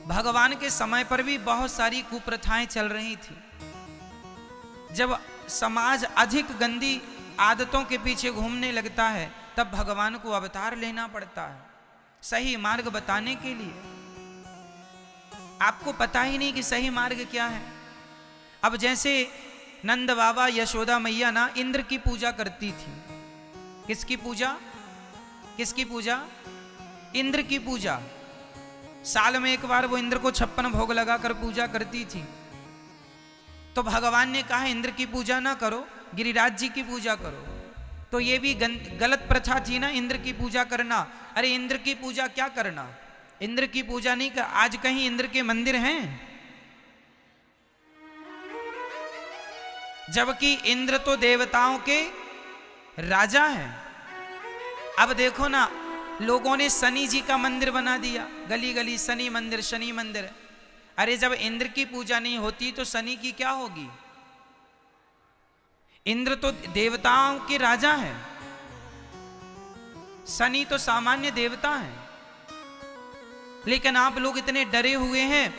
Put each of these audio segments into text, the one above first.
भगवान के समय पर भी बहुत सारी कुप्रथाएं चल रही थी। जब समाज अधिक गंदी आदतों के पीछे घूमने लगता है तब भगवान को अवतार लेना पड़ता है सही मार्ग बताने के लिए। आपको पता ही नहीं कि सही मार्ग क्या है। अब जैसे नंद बाबा यशोदा मैया ना इंद्र की पूजा करती थी। किसकी पूजा? किसकी पूजा? इंद्र की पूजा। साल में एक बार वो इंद्र को 56 भोग लगाकर पूजा करती थी। तो भगवान ने कहा इंद्र की पूजा ना करो, गिरिराज जी की पूजा करो। तो ये भी गलत प्रथा थी ना इंद्र की पूजा करना। अरे इंद्र की पूजा क्या करना, इंद्र की पूजा नहीं कर। आज कहीं इंद्र के मंदिर हैं? जबकि इंद्र तो देवताओं के राजा हैं। अब देखो ना, लोगों ने शनि जी का मंदिर बना दिया, गली गली शनि मंदिर, शनि मंदिर। अरे जब इंद्र की पूजा नहीं होती तो शनि की क्या होगी? इंद्र तो देवताओं के राजा हैं, शनि तो सामान्य देवता हैं। लेकिन आप लोग इतने डरे हुए हैं,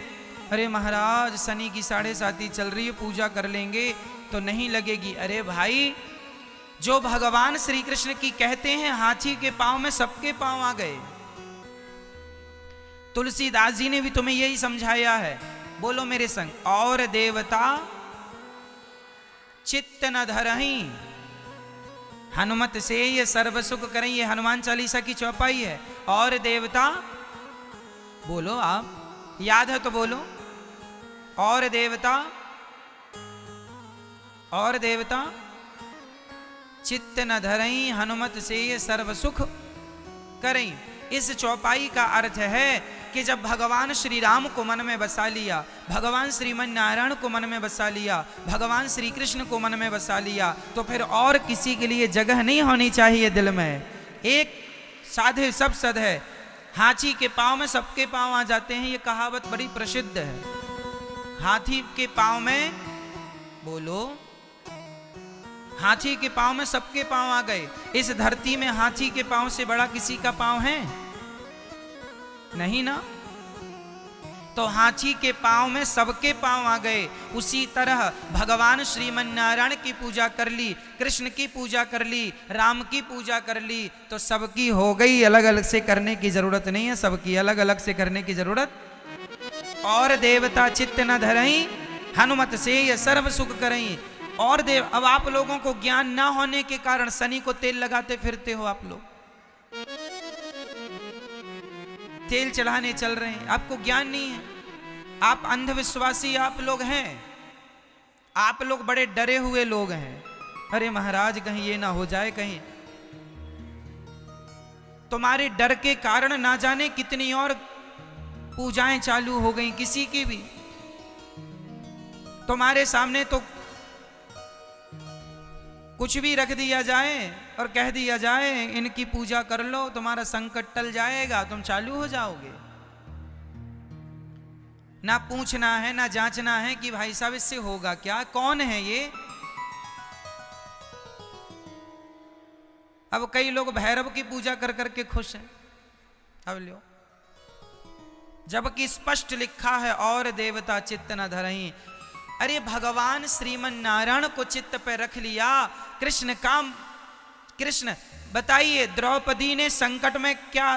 अरे महाराज शनि की 7.5 चल रही है, पूजा कर लेंगे तो नहीं लगेगी। अरे भाई, जो भगवान श्री कृष्ण की कहते हैं हाथी के पांव में सबके पांव आ गए। तुलसीदास जी ने भी तुम्हें यही समझाया है। बोलो मेरे संग, और देवता चित्त न धरहीं, हनुमत से ये सर्व सुख करें। ये हनुमान चालीसा की चौपाई है। और देवता, बोलो आप, याद है तो बोलो। और देवता, और देवता चित्त न धरहीं, हनुमत से ये सर्व सुख करें। इस चौपाई का अर्थ है कि जब भगवान श्री राम को मन में बसा लिया, भगवान श्रीमन नारायण को मन में बसा लिया, भगवान श्री कृष्ण को मन में बसा लिया, तो फिर और किसी के लिए जगह नहीं होनी चाहिए दिल में। एक साधे सब सद है, हाथी के पांव में सबके पांव आ जाते हैं। ये कहावत बड़ी प्रसिद्ध है। हाथी के पांव में, बोलो, हाथी के पांव में सबके पांव आ गए। इस धरती में हाथी के पांव से बड़ा किसी का पांव है? नहीं ना। तो हाथी के पांव में सबके पांव आ गए। उसी तरह भगवान श्रीमन नारायण की पूजा कर ली, कृष्ण की पूजा कर ली, राम की पूजा कर ली, तो सबकी हो गई। अलग अलग से करने की जरूरत नहीं है, सबकी अलग अलग से करने की जरूरत। और देवता चित्त न धरहीं, हनुमत से ये सर्व सुख करहीं। और देव, अब आप लोगों को ज्ञान ना होने के कारण शनि को तेल लगाते फिरते हो। आप लोग तेल चढ़ाने चल रहे हैं, आपको ज्ञान नहीं है। आप अंधविश्वासी आप लोग हैं। आप लोग बड़े डरे हुए लोग हैं। अरे महाराज कहीं ये ना हो जाए, कहीं तुम्हारे डर के कारण ना जाने कितनी और पूजाएं चालू हो गई किसी की भी। तुम्हारे सामने तो कुछ भी रख दिया जाए और कह दिया जाए इनकी पूजा कर लो, तुम्हारा संकट टल जाएगा, तुम चालू हो जाओगे। ना पूछना है, ना जांचना है कि भाई साहब इससे होगा क्या, कौन है ये। अब कई लोग भैरव की पूजा कर करके खुश हैं। अब लो, जबकि स्पष्ट लिखा है और देवता चित्त न धरहीं। अरे भगवान श्रीमन नारायण को चित्त पे रख लिया। कृष्ण बताइए, द्रौपदी ने संकट में क्या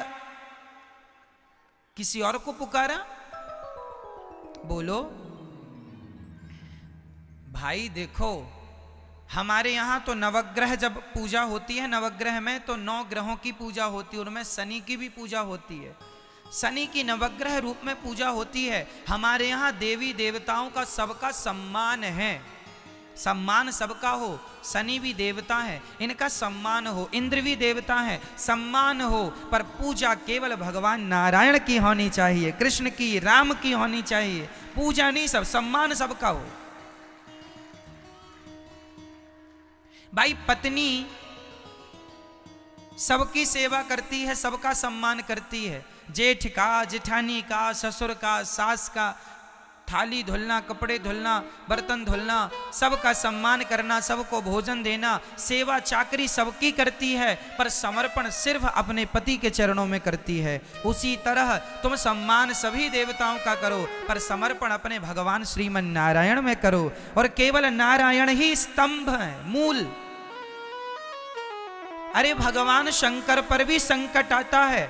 किसी और को पुकारा? बोलो भाई। देखो, हमारे यहां तो नवग्रह जब पूजा होती है, नवग्रह में तो 9 ग्रहों की पूजा होती है, उनमें शनि की भी पूजा होती है। शनि की नवग्रह रूप में पूजा होती है। हमारे यहाँ देवी देवताओं का सबका सम्मान है, सम्मान सबका हो। शनि भी देवता है, इनका सम्मान हो। इंद्र भी देवता है, सम्मान हो। पर पूजा केवल भगवान नारायण की होनी चाहिए, कृष्ण की, राम की होनी चाहिए। पूजा नहीं, सब सम्मान सबका हो। भाई पत्नी सबकी सेवा करती है, सबका सम्मान करती है। जेठ का, जेठानी का, ससुर का, सास का, थाली धुलना, कपड़े धुलना, बर्तन धुलना, सबका सम्मान करना, सबको भोजन देना, सेवा चाकरी सबकी करती है, पर समर्पण सिर्फ अपने पति के चरणों में करती है। उसी तरह तुम सम्मान सभी देवताओं का करो, पर समर्पण अपने भगवान श्रीमन नारायण में करो। और केवल नारायण ही स्तंभ है, मूल। अरे भगवान शंकर पर भी संकट आता है,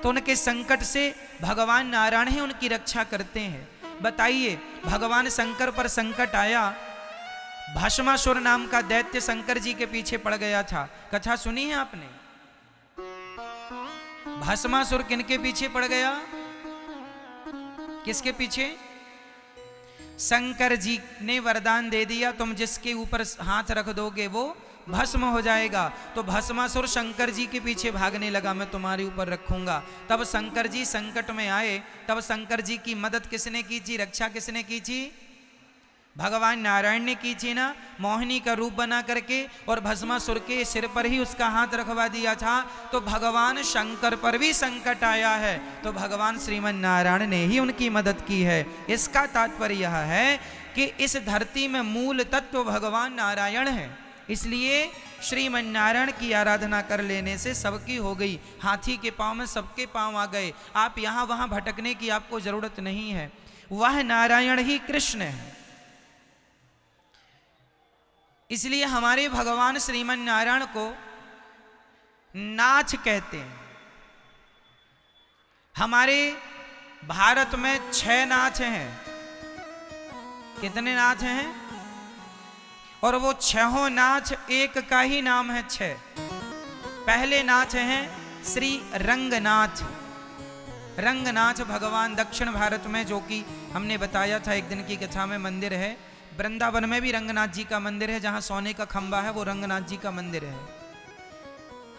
तो उनके संकट से भगवान नारायण ही उनकी रक्षा करते हैं। बताइए, भगवान शंकर पर संकट आया, भस्मासुर नाम का दैत्य शंकर जी के पीछे पड़ गया था। कथा सुनी है आपने? भस्मासुर किनके पीछे पड़ गया? किसके पीछे? शंकर जी ने वरदान दे दिया, तुम जिसके ऊपर हाथ रख दोगे वो भस्म हो जाएगा। तो भस्मासुर शंकर जी के पीछे भागने लगा, मैं तुम्हारे ऊपर रखूंगा। तब शंकर जी संकट में आए, तब शंकर जी की मदद किसने की थी, रक्षा किसने की थी? भगवान नारायण ने की थी ना, मोहिनी का रूप बना करके, और भस्मासुर के सिर पर ही उसका हाथ रखवा दिया था। तो भगवान शंकर पर भी संकट आया है, तो भगवान श्रीमन नारायण ने ही उनकी मदद की है। इसका तात्पर्य यह है कि इस धरती में मूल तत्व भगवान नारायण है, इसलिए श्रीमन नारायण की आराधना कर लेने से सबकी हो गई। हाथी के पांव में सबके पांव आ गए, आप यहां वहां भटकने की आपको जरूरत नहीं है। वह नारायण ही कृष्ण है। इसलिए हमारे भगवान श्रीमन नारायण को नाथ कहते हैं। हमारे भारत में 6 नाथ हैं। कितने नाथ हैं? और वो 6 नाथ एक का ही नाम है 6। पहले नाथ हैं श्री रंगनाथ। रंगनाथ भगवान दक्षिण भारत में, जो कि हमने बताया था एक दिन की कथा में, मंदिर है। वृंदावन में भी रंगनाथ जी का मंदिर है, जहां सोने का खंबा है वो रंगनाथ जी का मंदिर है।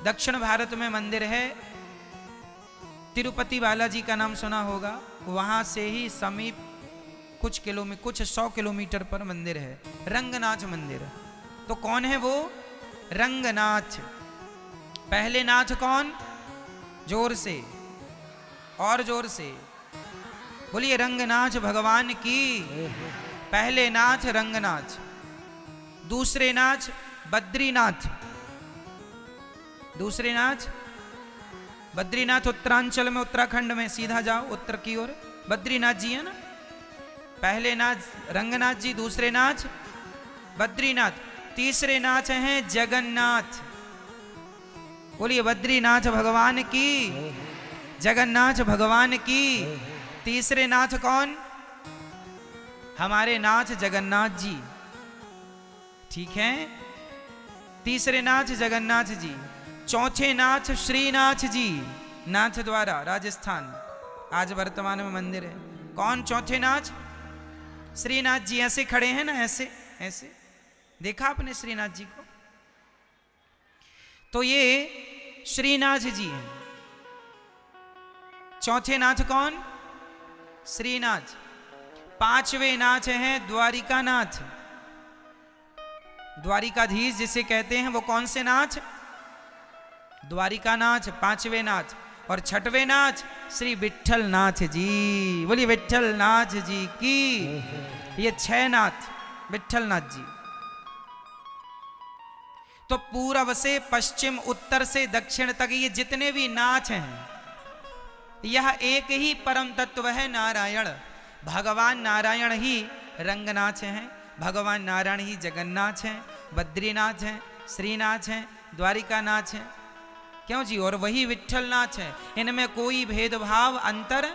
दक्षिण भारत में मंदिर है तिरुपति बालाजी का नाम सुना होगा, वहां से ही समीप कुछ 100 किलोमीटर पर मंदिर है, रंगनाथ मंदिर। तो कौन है वो? रंगनाथ। पहले नाथ कौन? जोर से, और जोर से बोलिए, रंगनाथ भगवान की। पहले नाथ रंगनाथ, दूसरे नाथ बद्रीनाथ। दूसरे नाथ बद्रीनाथ उत्तरांचल में, उत्तराखंड में, सीधा जाओ उत्तर की ओर, बद्रीनाथ जी है ना। पहले नाथ रंगनाथ जी, दूसरे नाथ बद्रीनाथ, तीसरे नाथ हैं जगन्नाथ। बोलिए बद्रीनाथ भगवान की, जगन्नाथ भगवान की। तीसरे नाथ कौन? हमारे नाथ जगन्नाथ जी, ठीक है। तीसरे नाथ जगन्नाथ जी। चौथे नाथ श्रीनाथ जी, नाथ द्वारा राजस्थान, आज वर्तमान में मंदिर है। कौन चौथे नाथ? श्रीनाथ जी। ऐसे खड़े हैं ना, ऐसे ऐसे, देखा आपने श्रीनाथ जी को? तो ये श्रीनाथ जी हैं। चौथे नाथ कौन? श्रीनाथ। पांचवें नाथ हैं द्वारिकानाथ। द्वारिकाधीश जिसे कहते हैं, वो कौन से नाथ? द्वारिकानाथ, पांचवें नाथ। और छठवें नाथ श्री विट्ठल नाथ जी। बोलिए विट्ठल नाथ जी की। ये 6 नाथ विट्ठल नाथ जी। तो पूर्व से पश्चिम, उत्तर से दक्षिण तक ये जितने भी नाथ हैं, यह एक ही परम तत्व है, नारायण। भगवान नारायण ही रंगनाथ हैं, भगवान नारायण ही जगन्नाथ हैं, बद्रीनाथ हैं, श्रीनाथ हैं, द्वारिकानाथ हैं। क्यों जी? और वही विट्ठलनाथ है। इनमें कोई भेदभाव अंतर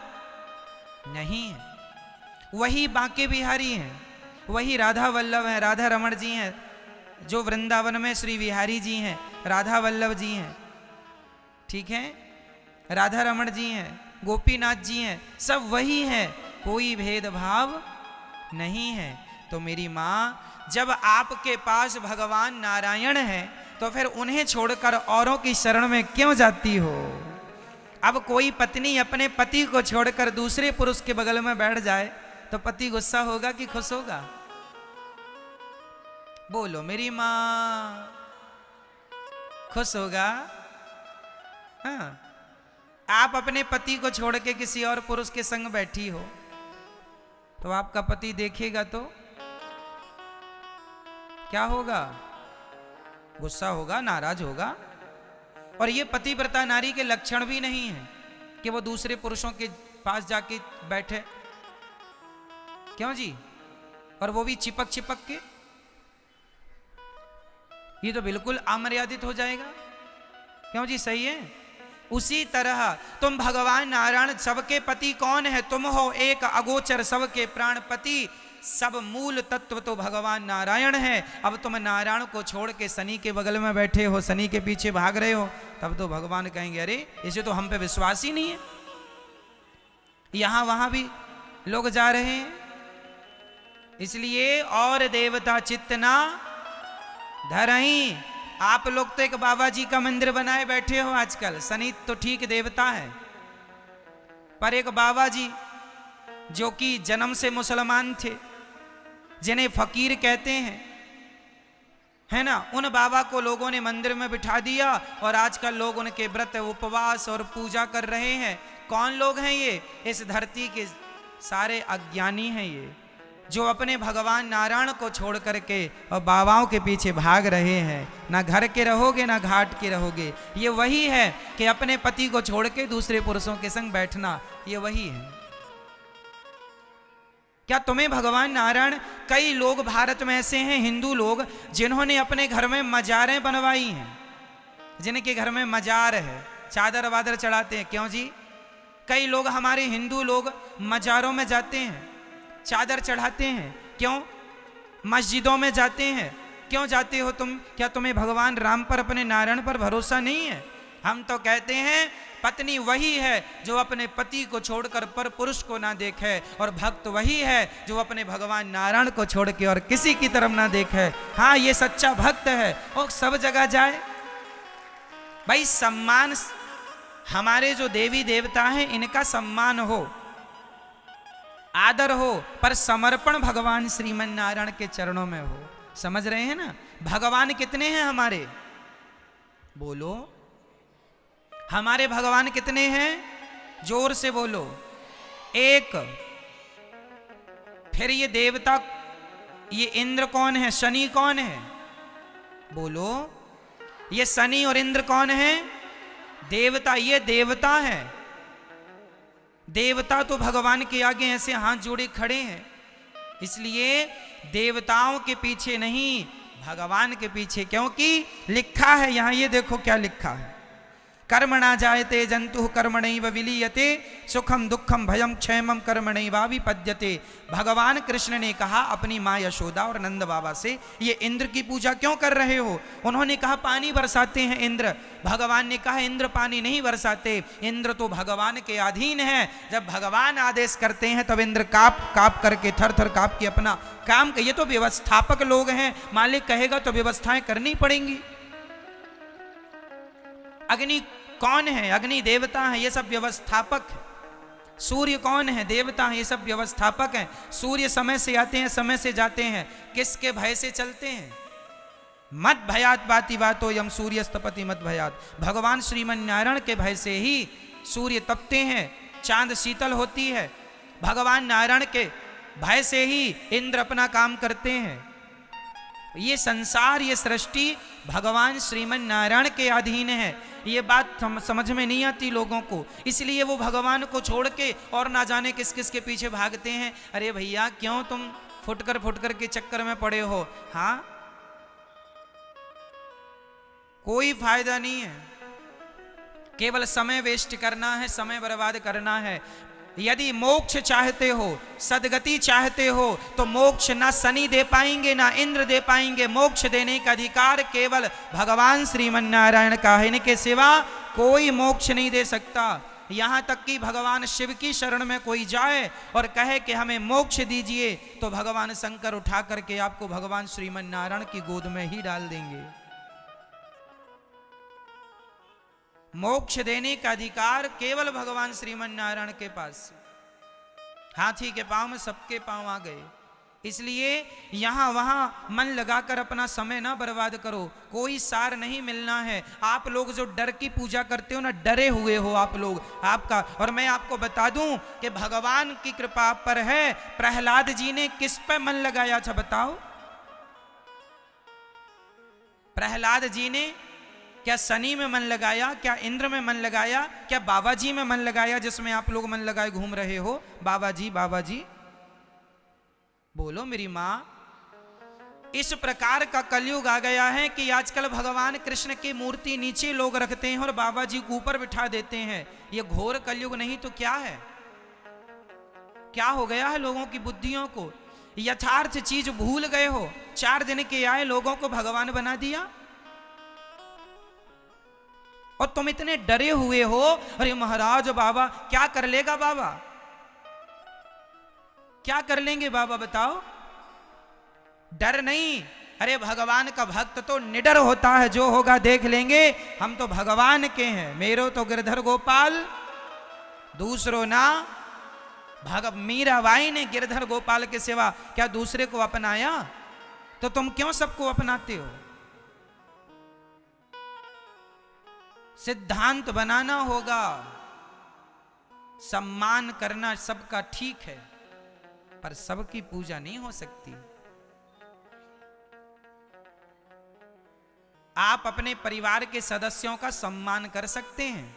नहीं है। वही बांके बिहारी हैं, वही राधा वल्लभ हैं, राधा रमण जी हैं। जो वृंदावन में श्री बिहारी जी हैं, राधा वल्लभ जी हैं, ठीक है, राधा रमण जी हैं, गोपीनाथ जी हैं, सब वही हैं, कोई भेदभाव नहीं है। तो मेरी माँ, जब आपके पास भगवान नारायण है, तो फिर उन्हें छोड़कर औरों की शरण में क्यों जाती हो? अब कोई पत्नी अपने पति को छोड़कर दूसरे पुरुष के बगल में बैठ जाए, तो पति गुस्सा होगा कि खुश होगा? बोलो मेरी माँ, खुश होगा? हाँ। आप अपने पति को छोड़ के किसी और पुरुष के संग बैठी हो, तो आपका पति देखेगा तो क्या होगा? गुस्सा होगा, नाराज होगा। और ये पतिव्रता नारी के लक्षण भी नहीं है कि वो दूसरे पुरुषों के पास जाके बैठे। क्यों जी? और वो भी चिपक चिपक के, ये तो बिल्कुल अमर्यादित हो जाएगा। क्यों जी? सही है। उसी तरह तुम भगवान नारायण सबके पति कौन है? तुम हो एक अगोचर सबके प्राणपति। सब मूल तत्व तो भगवान नारायण है। अब तुम नारायण को छोड़ के शनि के बगल में बैठे हो, शनि के पीछे भाग रहे हो, तब तो भगवान कहेंगे अरे इसे तो हम पे विश्वास ही नहीं है। यहां वहां भी लोग जा रहे हैं। इसलिए और देवता चित्तना धरही। आप लोग तो एक बाबा जी का मंदिर बनाए बैठे हो आजकल। शनि तो ठीक देवता है, पर एक बाबा जी जो कि जन्म से मुसलमान थे, जिन्हें फकीर कहते हैं, है ना, उन बाबा को लोगों ने मंदिर में बिठा दिया और आजकल लोग उनके व्रत उपवास और पूजा कर रहे हैं। कौन लोग हैं ये? इस धरती के सारे अज्ञानी हैं ये, जो अपने भगवान नारायण को छोड़ करके और बाबाओं के पीछे भाग रहे हैं। ना घर के रहोगे ना घाट के रहोगे। ये वही है कि अपने पति को छोड़ के दूसरे पुरुषों के संग बैठना, ये वही है। क्या तुम्हें भगवान नारायण, कई लोग भारत में ऐसे हैं हिंदू लोग जिन्होंने अपने घर में मजारें बनवाई हैं, जिनके घर में मजार है, चादर वादर चढ़ाते हैं। क्यों जी? कई लोग हमारे हिंदू लोग मजारों में जाते हैं, चादर चढ़ाते हैं। क्यों? मस्जिदों में जाते हैं। क्यों जाते हो तुम? क्या तुम्हें भगवान राम पर, अपने नारायण पर भरोसा नहीं है? हम तो कहते हैं पत्नी वही है जो अपने पति को छोड़कर पर पुरुष को ना देखे, और भक्त वही है जो अपने भगवान नारायण को छोड़ के और किसी की तरफ ना देखे। हाँ, ये सच्चा भक्त है और सब जगह जाए। भाई सम्मान, हमारे जो देवी देवता हैं इनका सम्मान हो, आदर हो, पर समर्पण भगवान श्रीमन नारायण के चरणों में हो। समझ रहे हैं ना? भगवान कितने हैं हमारे? बोलो, हमारे भगवान कितने हैं? जोर से बोलो। एक। फिर ये देवता, ये इंद्र कौन है? शनि कौन है? बोलो। ये शनि और इंद्र कौन है? देवता। ये देवता है। देवता तो भगवान के आगे ऐसे हाथ जोड़े खड़े हैं। इसलिए देवताओं के पीछे नहीं, भगवान के पीछे। क्योंकि लिखा है यहां, ये देखो क्या लिखा है, कर्मणा जायते जंतु कर्मणैव विलीयते सुखम दुखम भयम क्षेमम कर्मणैवाभिपद्यते। भगवान कृष्ण ने कहा अपनी माँ यशोदा और नंद बाबा से, ये इंद्र की पूजा क्यों कर रहे हो? उन्होंने कहा पानी बरसाते हैं इंद्र। भगवान ने कहा इंद्र पानी नहीं बरसाते, इंद्र तो भगवान के अधीन है। जब भगवान आदेश करते हैं तब इंद्र काप काप करके, थर थर काप के अपना काम। ये तो व्यवस्थापक लोग हैं, मालिक कहेगा तो व्यवस्थाएं करनी पड़ेंगी। अग्नि कौन है? अग्नि देवता है, ये सब व्यवस्थापक है। सूर्य कौन है? देवता है, ये सब व्यवस्थापक हैं। सूर्य समय से आते हैं, समय से जाते हैं। किसके भय से चलते हैं? मद भयात बाती बातो यम सूर्यस्तपति मद भयात। भगवान श्रीमन नारायण के भय से ही सूर्य तपते हैं, चांद शीतल होती है। भगवान नारायण के भय से ही इंद्र अपना काम करते हैं। ये संसार, ये सृष्टि भगवान श्रीमन नारायण के अधीन है। ये बात समझ में नहीं आती लोगों को, इसलिए वो भगवान को छोड़ के और ना जाने किस किस के पीछे भागते हैं। अरे भैया क्यों तुम फुटकर के चक्कर में पड़े हो? हाँ, कोई फायदा नहीं है, केवल समय वेस्ट करना है, समय बर्बाद करना है। यदि मोक्ष चाहते हो, सदगति चाहते हो, तो मोक्ष ना शनि दे पाएंगे ना इंद्र दे पाएंगे। मोक्ष देने का अधिकार केवल भगवान श्रीमन नारायण का है, इनके सिवा कोई मोक्ष नहीं दे सकता। यहां तक कि भगवान शिव की शरण में कोई जाए और कहे कि हमें मोक्ष दीजिए, तो भगवान शंकर उठा करके आपको भगवान श्रीमन नारायण की गोद में ही डाल देंगे। मोक्ष देने का अधिकार केवल भगवान श्रीमन नारायण के पास। हाथी के पांव में सबके पांव आ गए, इसलिए यहां वहां मन लगाकर अपना समय ना बर्बाद करो, कोई सार नहीं मिलना है। आप लोग जो डर की पूजा करते हो ना, डरे हुए हो आप लोग आपका। और मैं आपको बता दूं कि भगवान की कृपा आप पर है। प्रहलाद जी ने किस पे मन लगाया था बताओ? प्रहलाद जी ने क्या शनि में मन लगाया, क्या इंद्र में मन लगाया, क्या बाबा जी में मन लगाया जिसमें आप लोग मन लगाए घूम रहे हो? बाबा जी बाबा जी बोलो मेरी मां। इस प्रकार का कलयुग आ गया है कि आजकल भगवान कृष्ण की मूर्ति नीचे लोग रखते हैं और बाबा जी को ऊपर बिठा देते हैं। यह घोर कलयुग नहीं तो क्या है? क्या हो गया है लोगों की बुद्धियों को? यथार्थ चीज भूल गए हो। 4 दिन के आए लोगों को भगवान बना दिया और तुम इतने डरे हुए हो। अरे महाराज बाबा क्या कर लेगा? बाबा क्या कर लेंगे बाबा बताओ? डर नहीं। अरे भगवान का भक्त तो निडर होता है, जो होगा देख लेंगे, हम तो भगवान के हैं। मेरो तो गिरधर गोपाल दूसरो ना। मीराबाई ने गिरधर गोपाल के सिवा क्या दूसरे को अपनाया? तो तुम क्यों सबको अपनाते हो? सिद्धांत बनाना होगा। सम्मान करना सबका ठीक है, पर सबकी पूजा नहीं हो सकती। आप अपने परिवार के सदस्यों का सम्मान कर सकते हैं,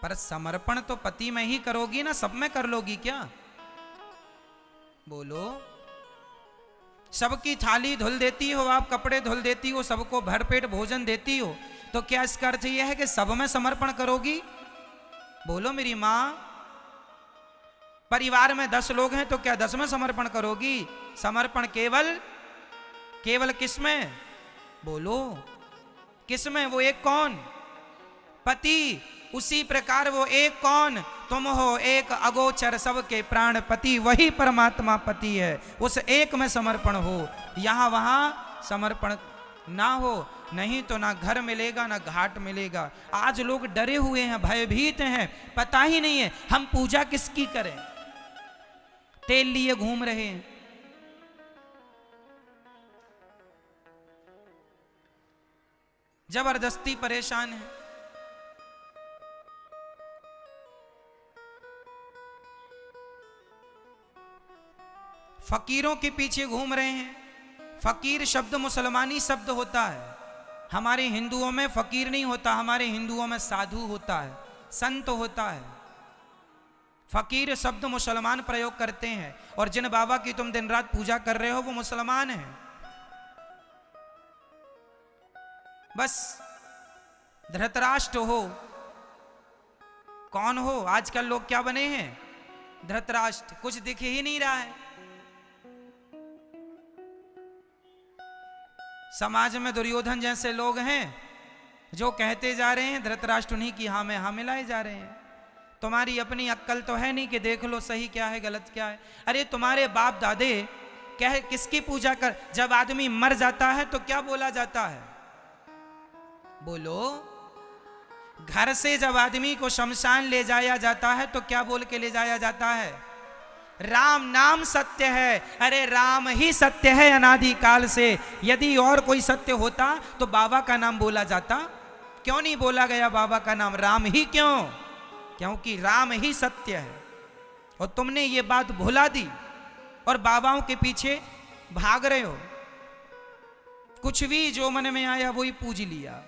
पर समर्पण तो पति में ही करोगी ना, सब में कर लोगी क्या? बोलो। सबकी थाली धुल देती हो आप, कपड़े धुल देती हो, सबको भरपेट भोजन देती हो, तो क्या इसका अर्थ यह है कि सब में समर्पण करोगी? बोलो मेरी मां। परिवार में 10 लोग हैं तो क्या 10 में समर्पण करोगी? समर्पण केवल किस में? बोलो किस में? वो एक कौन? पति। उसी प्रकार वो एक कौन? तुम हो एक अगोचर सबके प्राण पति, वही परमात्मा पति है। उस एक में समर्पण हो, यहां वहां समर्पण ना हो, नहीं तो ना घर मिलेगा ना घाट मिलेगा। आज लोग डरे हुए हैं, भयभीत हैं, पता ही नहीं है हम पूजा किसकी करें। तेल लिए घूम रहे हैं। जबरदस्ती परेशान है। फकीरों के पीछे घूम रहे हैं। फकीर शब्द मुसलमानी शब्द होता है, हमारे हिंदुओं में फकीर नहीं होता, हमारे हिंदुओं में साधु होता है, संत होता है। फकीर शब्द मुसलमान प्रयोग करते हैं, और जिन बाबा की तुम दिन रात पूजा कर रहे हो वो मुसलमान हैं। बस धृतराष्ट्र हो, कौन हो? आजकल लोग क्या बने हैं? धृतराष्ट्र। कुछ दिख ही नहीं रहा है। समाज में दुर्योधन जैसे लोग हैं जो कहते जा रहे हैं धृतराष्ट्र उन्हीं की हाँ में हाँ मिलाए जा रहे हैं। तुम्हारी अपनी अक्ल तो है नहीं कि देख लो सही क्या है गलत क्या है। अरे तुम्हारे बाप दादे कह किसकी पूजा कर? जब आदमी मर जाता है तो क्या बोला जाता है? बोलो। घर से जब आदमी को शमशान ले जाया जाता है तो क्या बोल के ले जाया जाता है? राम नाम सत्य है। अरे राम ही सत्य है अनादि काल से। यदि और कोई सत्य होता तो बाबा का नाम बोला जाता? क्यों नहीं बोला गया बाबा का नाम? राम ही क्यों? क्योंकि राम ही सत्य है। और तुमने ये बात भुला दी और बाबाओं के पीछे भाग रहे हो। कुछ भी जो मन में आया वही पूज लिया,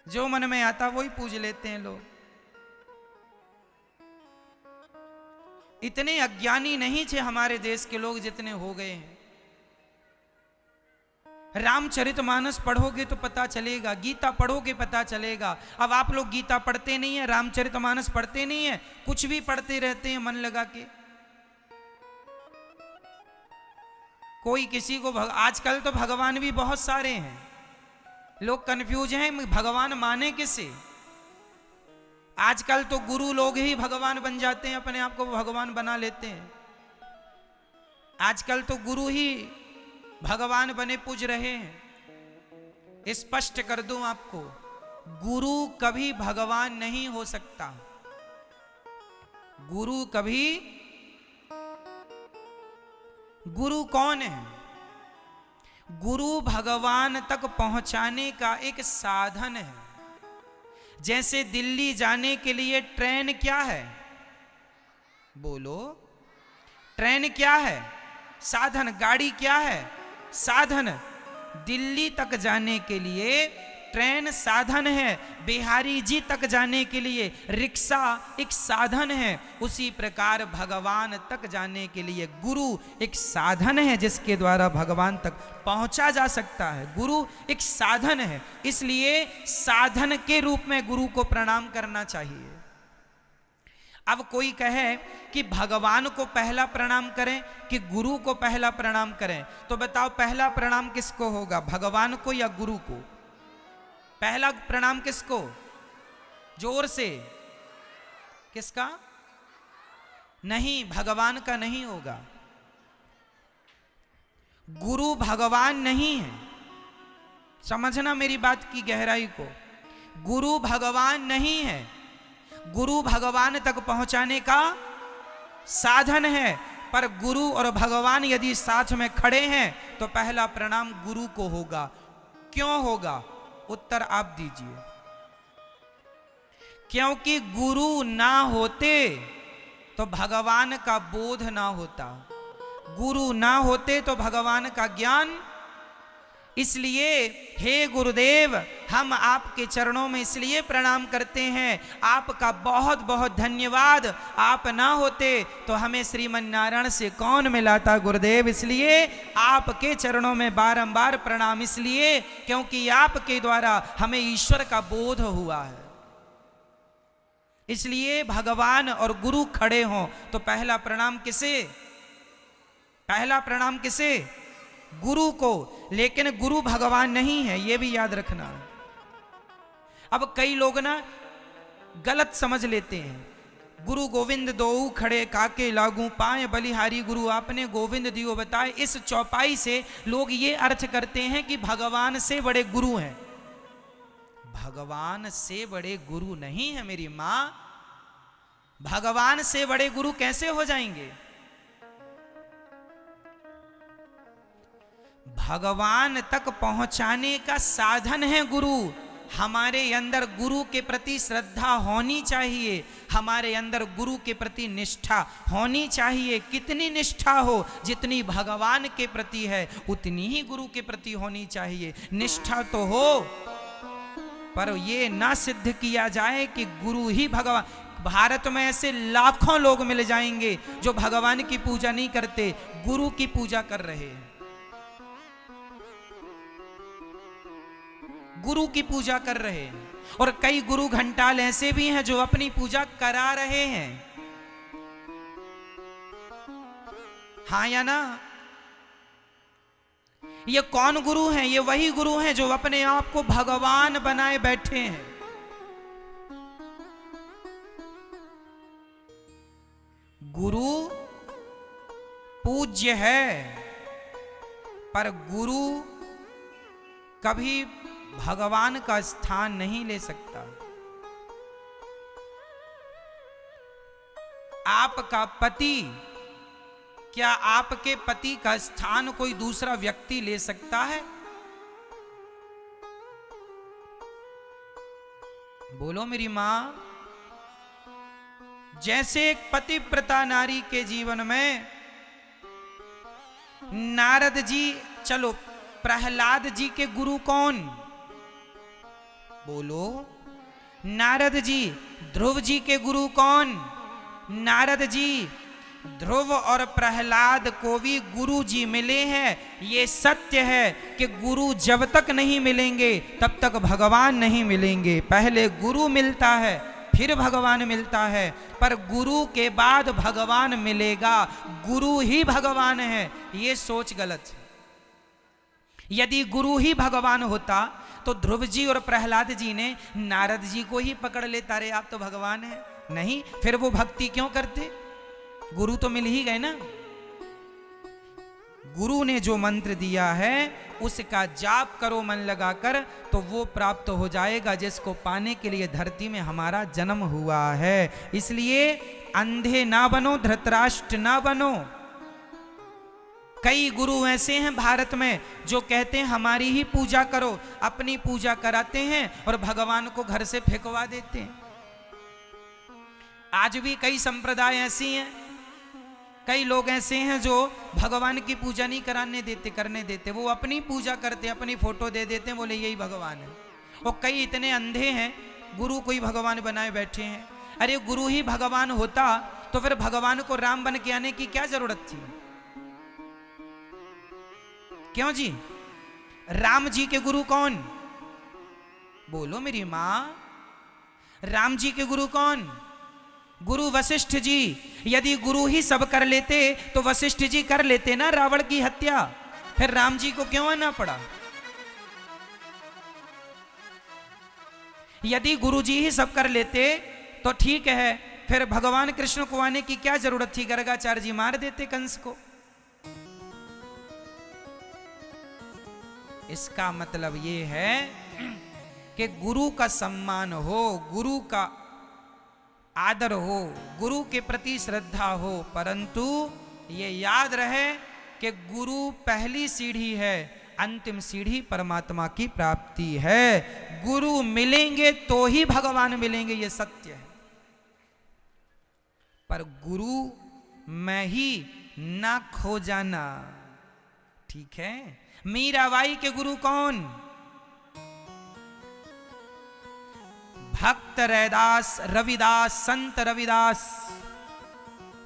जो मन में आता वही पूज लेते हैं लोग। इतने अज्ञानी नहीं थे हमारे देश के लोग जितने हो गए हैं। रामचरितमानस पढ़ोगे तो पता चलेगा, गीता पढ़ोगे पता चलेगा। अब आप लोग गीता पढ़ते नहीं है, रामचरितमानस पढ़ते नहीं है, कुछ भी पढ़ते रहते हैं मन लगा के। कोई किसी को आजकल तो भगवान भी बहुत सारे हैं, लोग कंफ्यूज हैं भगवान माने किसे। आजकल तो गुरु लोग ही भगवान बन जाते हैं, अपने आप को भगवान बना लेते हैं। आजकल तो गुरु ही भगवान बने पूज रहे हैं। स्पष्ट कर दूं आपको, गुरु कभी भगवान नहीं हो सकता। गुरु कभी, गुरु कौन है? गुरु भगवान तक पहुंचाने का एक साधन है। जैसे दिल्ली जाने के लिए ट्रेन क्या है? बोलो, ट्रेन क्या है? साधन। गाड़ी क्या है? साधन। दिल्ली तक जाने के लिए ट्रेन साधन है, बिहारी जी तक जाने के लिए रिक्शा एक साधन है। उसी प्रकार भगवान तक जाने के लिए गुरु एक साधन है, जिसके द्वारा भगवान तक पहुंचा जा सकता है। गुरु एक साधन है, इसलिए साधन के रूप में गुरु को प्रणाम करना चाहिए। अब कोई कहे कि भगवान को पहला प्रणाम करें कि गुरु को पहला प्रणाम करें, तो बताओ पहला प्रणाम किसको होगा, भगवान को या गुरु को? पहला प्रणाम किसको? जोर से। किसका? नहीं, भगवान का नहीं होगा। गुरु भगवान नहीं है, समझना मेरी बात की गहराई को। गुरु भगवान नहीं है, गुरु भगवान तक पहुंचाने का साधन है। पर गुरु और भगवान यदि साथ में खड़े हैं तो पहला प्रणाम गुरु को होगा। क्यों होगा? उत्तर आप दीजिए। क्योंकि गुरु ना होते तो भगवान का बोध ना होता, गुरु ना होते तो भगवान का ज्ञान। इसलिए हे गुरुदेव, हम आपके चरणों में इसलिए प्रणाम करते हैं, आपका बहुत बहुत धन्यवाद। आप ना होते तो हमें श्रीमन नारायण से कौन मिलाता गुरुदेव। इसलिए आपके चरणों में बारंबार प्रणाम, इसलिए क्योंकि आपके द्वारा हमें ईश्वर का बोध हुआ है। इसलिए भगवान और गुरु खड़े हों तो पहला प्रणाम किसे? पहला प्रणाम किसे? गुरु को। लेकिन गुरु भगवान नहीं है, यह भी याद रखना। अब कई लोग ना गलत समझ लेते हैं। गुरु गोविंद दोऊ खड़े काके लागू पाए बलिहारी, गुरु आपने गोविंद दियो बताए। इस चौपाई से लोग ये अर्थ करते हैं कि भगवान से बड़े गुरु हैं। भगवान से बड़े गुरु नहीं है मेरी मां। भगवान से बड़े गुरु कैसे हो जाएंगे? भगवान तक पहुंचाने का साधन है गुरु। हमारे अंदर गुरु के प्रति श्रद्धा होनी चाहिए, हमारे अंदर गुरु के प्रति निष्ठा होनी चाहिए। कितनी निष्ठा हो? जितनी भगवान के प्रति है उतनी ही गुरु के प्रति होनी चाहिए। निष्ठा तो हो, पर यह ना सिद्ध किया जाए कि गुरु ही भगवान। भारत में ऐसे लाखों लोग मिल जाएंगे जो भगवान की पूजा नहीं करते, गुरु की पूजा कर रहे हैं। गुरु की पूजा कर रहे हैं। और कई गुरु घंटाल ऐसे भी हैं जो अपनी पूजा करा रहे हैं। हाँ या ना? ये कौन गुरु हैं? ये वही गुरु हैं जो अपने आप को भगवान बनाए बैठे हैं। गुरु पूज्य है, पर गुरु कभी भगवान का स्थान नहीं ले सकता। आपका पति, क्या आपके पति का स्थान कोई दूसरा व्यक्ति ले सकता है? बोलो मेरी मां। जैसे एक पतिव्रता नारी के जीवन में नारद जी, चलो प्रहलाद जी के गुरु कौन? बोलो। नारद जी। ध्रुव जी के गुरु कौन? नारद जी। ध्रुव और प्रहलाद को भी गुरु जी मिले हैं। ये सत्य है कि गुरु जब तक नहीं मिलेंगे तब तक भगवान नहीं मिलेंगे। पहले गुरु मिलता है फिर भगवान मिलता है, पर गुरु के बाद भगवान मिलेगा। गुरु ही भगवान है, ये सोच गलत है। यदि गुरु ही भगवान होता तो ध्रुव जी और प्रहलाद जी ने नारद जी को ही पकड़ लेता, रे आप तो भगवान है। नहीं, फिर वो भक्ति क्यों करते? गुरु तो मिल ही गए ना। गुरु ने जो मंत्र दिया है उसका जाप करो मन लगाकर, तो वो प्राप्त हो जाएगा जिसको पाने के लिए धरती में हमारा जन्म हुआ है। इसलिए अंधे ना बनो, धृतराष्ट्र ना बनो। कई गुरु ऐसे हैं भारत में जो कहते हैं हमारी ही पूजा करो, अपनी पूजा कराते हैं और भगवान को घर से फेंकवा देते हैं। आज भी कई संप्रदाय ऐसी हैं, कई लोग ऐसे हैं जो भगवान की पूजा नहीं करने देते, वो अपनी पूजा करते, अपनी फोटो दे देते हैं, बोले यही भगवान है। और कई इतने अंधे हैं, गुरु को ही भगवान बनाए बैठे हैं। अरे गुरु ही भगवान होता तो फिर भगवान को राम बन के आने की क्या जरूरत थी? क्यों जी? राम जी के गुरु कौन? बोलो मेरी मां। राम जी के गुरु कौन? गुरु वशिष्ठ जी। यदि गुरु ही सब कर लेते तो वशिष्ठ जी कर लेते ना रावण की हत्या, फिर राम जी को क्यों आना पड़ा? यदि गुरु जी ही सब कर लेते तो ठीक है, फिर भगवान कृष्ण को आने की क्या जरूरत थी? गर्गाचार्य जी मार देते कंस को। इसका मतलब ये है कि गुरु का सम्मान हो, गुरु का आदर हो, गुरु के प्रति श्रद्धा हो, परंतु ये याद रहे कि गुरु पहली सीढ़ी है, अंतिम सीढ़ी परमात्मा की प्राप्ति है। गुरु मिलेंगे तो ही भगवान मिलेंगे, ये सत्य है। पर गुरु में ही ना खो जाना, ठीक है? मीराबाई के गुरु कौन? भक्त रैदास, रविदास, संत रविदास।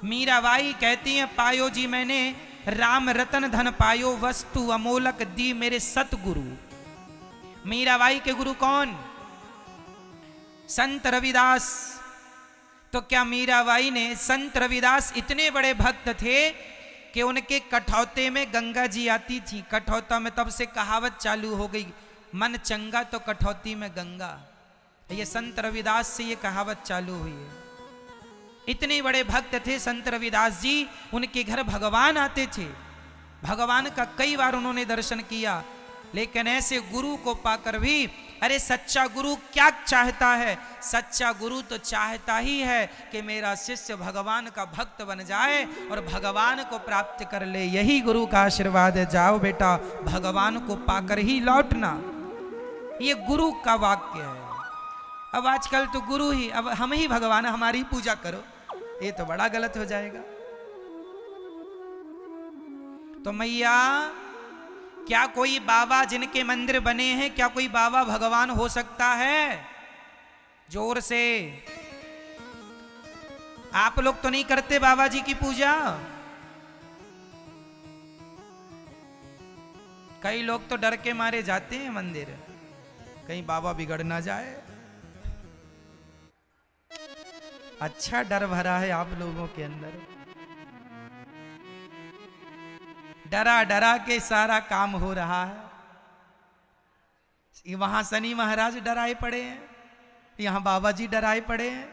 मीराबाई कहती हैं, पायो जी मैंने राम रतन धन पायो, वस्तु अमोलक दी मेरे सतगुरु। मीराबाई के गुरु कौन? संत रविदास। तो क्या मीराबाई ने, संत रविदास इतने बड़े भक्त थे कि उनके कठौते में गंगा जी आती थी। कठौता में तब से कहावत चालू हो गई, मन चंगा तो कठौती में गंगा। ये संत रविदास से ये कहावत चालू हुई है। इतने बड़े भक्त थे संत रविदास जी, उनके घर भगवान आते थे, भगवान का कई बार उन्होंने दर्शन किया। लेकिन ऐसे गुरु को पाकर भी, अरे सच्चा गुरु क्या चाहता है? सच्चा गुरु तो चाहता ही है कि मेरा शिष्य भगवान का भक्त बन जाए और भगवान को प्राप्त कर ले। यही गुरु का आशीर्वाद है। जाओ बेटा, भगवान को पाकर ही लौटना, ये गुरु का वाक्य है। अब आजकल तो गुरु ही, अब हम ही भगवान, हमारी पूजा करो, ये तो बड़ा गलत हो जाएगा। तो मैया, क्या कोई बाबा जिनके मंदिर बने हैं, क्या कोई बाबा भगवान हो सकता है? जोर से। आप लोग तो नहीं करते बाबा जी की पूजा? कई लोग तो डर के मारे जाते हैं मंदिर, कहीं बाबा बिगड़ ना जाए। अच्छा डर भरा है आप लोगों के अंदर, डरा डरा के सारा काम हो रहा है। वहां शनि महाराज डराए पड़े हैं, यहाँ बाबा जी डराए पड़े हैं।